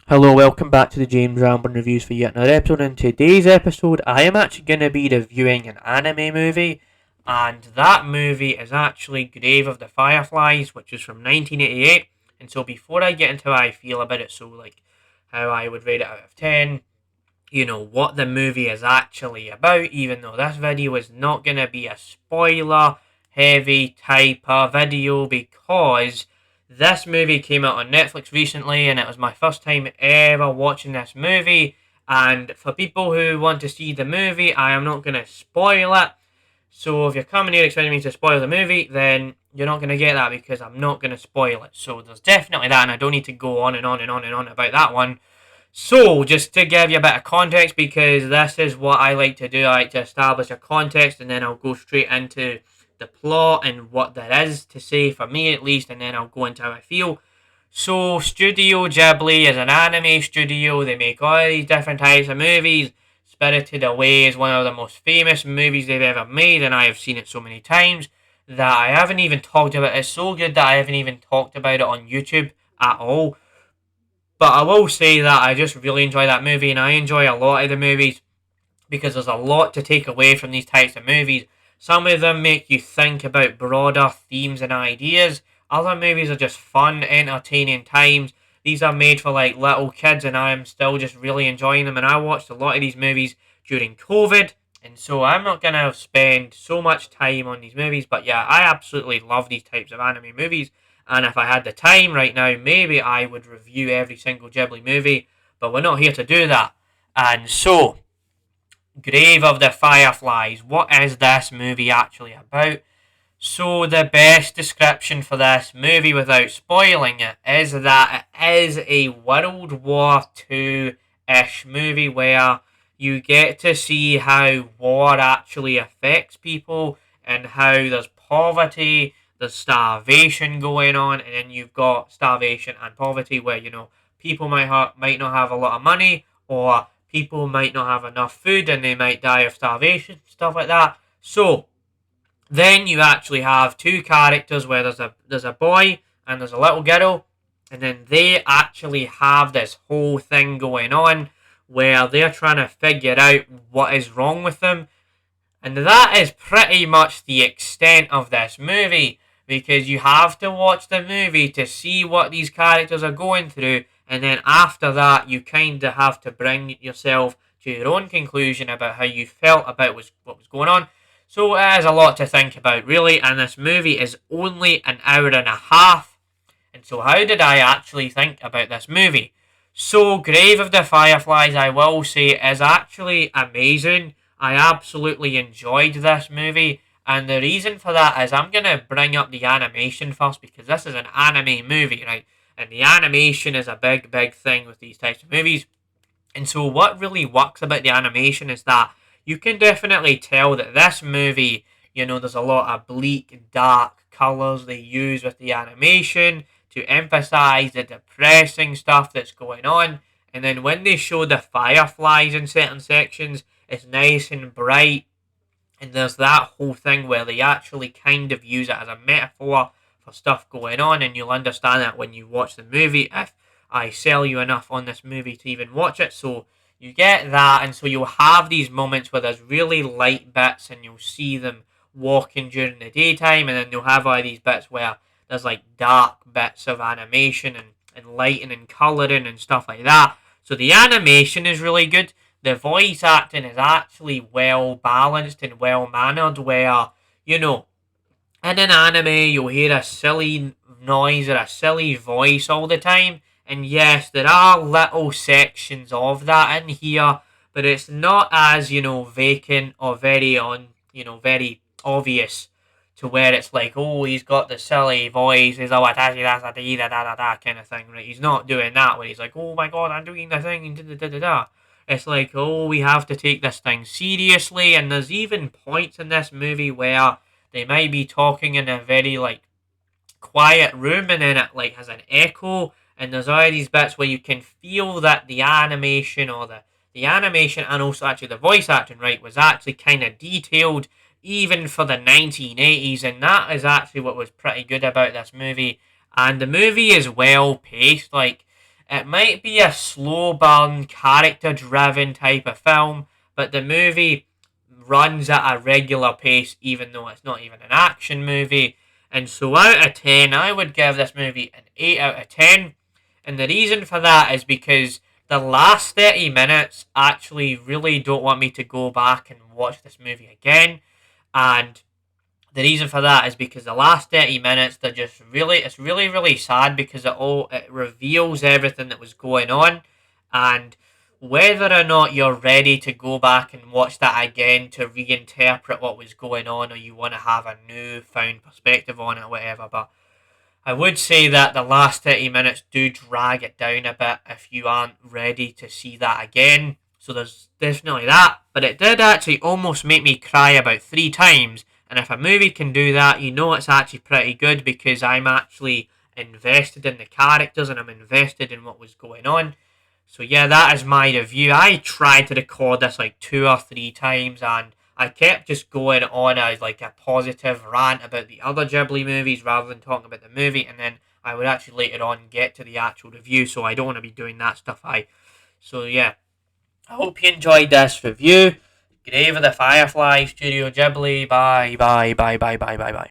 Hello, welcome back to the James Ramblin Reviews for yet another episode. In today's episode, I am actually going to be reviewing an anime movie, and that movie is actually Grave of the Fireflies, which is from 1988. And so, before I get into how I feel about it, so like how I would rate it out of 10, what the movie is actually about, even though this video is not going to be a spoiler heavy type of video because this movie came out on Netflix recently and it was my first time ever watching this movie. And for people who want to see the movie, I am not going to spoil it. So if you're coming here expecting me to spoil the movie, then you're not going to get that because I'm not going to spoil it. So there's definitely that, and I don't need to go on and on and on and on about that one. So, just to give you a bit of context, because this is what I like to do, I like to establish a context and then I'll go straight into the plot and what there is to say, for me at least, and then I'll go into how I feel. So, Studio Ghibli is an anime studio, they make all these different types of movies. Spirited Away is one of the most famous movies they've ever made, and I have seen it so many times that I haven't even talked about it. It's so good that I haven't even talked about it on YouTube at all. But I will say that I just really enjoy that movie, and I enjoy a lot of the movies because there's a lot to take away from these types of movies. Some of them make you think about broader themes and ideas. Other movies are just fun, entertaining times. These are made for like little kids, and I'm still just really enjoying them. And I watched a lot of these movies during COVID, and so I'm not gonna spend so much time on these movies. But yeah, I absolutely love these types of anime movies. And if I had the time right now, maybe I would review every single Ghibli movie. But we're not here to do that. And so, Grave of the Fireflies. What is this movie actually about? So, the best description for this movie without spoiling it is that it is a World War II-ish movie where you get to see how war actually affects people and how there's poverty, there's starvation going on, and then you've got starvation and poverty where, people might not have a lot of money, or people might not have enough food and they might die of starvation, stuff like that. So, then you actually have two characters where there's a boy and there's a little girl, and then they actually have this whole thing going on where they're trying to figure out what is wrong with them. And that is pretty much the extent of this movie, because you have to watch the movie to see what these characters are going through, and then after that you kind of have to bring yourself to your own conclusion about how you felt about what was going on. So it is a lot to think about, really, and this movie is only an hour and a half. And so how did I actually think about this movie? So, Grave of the Fireflies, I will say, is actually amazing. I absolutely enjoyed this movie, and the reason for that is I'm going to bring up the animation first because this is an anime movie, right? And the animation is a big, big thing with these types of movies. And so, what really works about the animation is that you can definitely tell that this movie, there's a lot of bleak, dark colours they use with the animation to emphasize the depressing stuff that's going on. And then when they show the fireflies in certain sections, it's nice and bright. And there's that whole thing where they actually kind of use it as a metaphor for stuff going on. And you'll understand that when you watch the movie if I sell you enough on this movie to even watch it. So you get that. And so you'll have these moments where there's really light bits and you'll see them walking during the daytime. And then you'll have all these bits where there's like dark bits of animation and lighting and colouring and stuff like that. So the animation is really good. The voice acting is actually well balanced and well mannered, where, in an anime you'll hear a silly noise or a silly voice all the time. And yes, there are little sections of that in here, but it's not as, vacant or very obvious to where it's like, oh, he's got the silly voice, he's all da da da da da kind of thing, right? He's not doing that where he's like, oh my god, I'm doing the thing, da da da da. It's like, oh, we have to take this thing seriously, and there's even points in this movie where they might be talking in a very like quiet room, and then it like has an echo, and there's all these bits where you can feel that the animation or the animation and also actually the voice acting, right, was actually kind of detailed even for the 1980s, and that is actually what was pretty good about this movie. And the movie is well paced, like It might be a slow burn, character driven type of film, but the movie runs at a regular pace, even though it's not even an action movie. And so, out of 10, I would give this movie an 8 out of 10. And the reason for that is because the last 30 minutes actually really don't want me to go back and watch this movie again. And the reason for that is because the last 30 minutes, they're just really, it's really, really sad because it reveals everything that was going on. And whether or not you're ready to go back and watch that again to reinterpret what was going on, or you want to have a new found perspective on it, or whatever. But I would say that the last 30 minutes do drag it down a bit if you aren't ready to see that again. So there's definitely that. But it did actually almost make me cry about 3 times. And if a movie can do that, you know it's actually pretty good because I'm actually invested in the characters and I'm invested in what was going on. So yeah, that is my review. I tried to record this like 2 or 3 times and I kept just going on as like a positive rant about the other Ghibli movies rather than talking about the movie, and then I would actually later on get to the actual review, so I don't want to be doing that stuff. So yeah, I hope you enjoyed this review. Grave of the Fireflies, Studio Ghibli. Bye, bye, bye, bye, bye, bye, bye.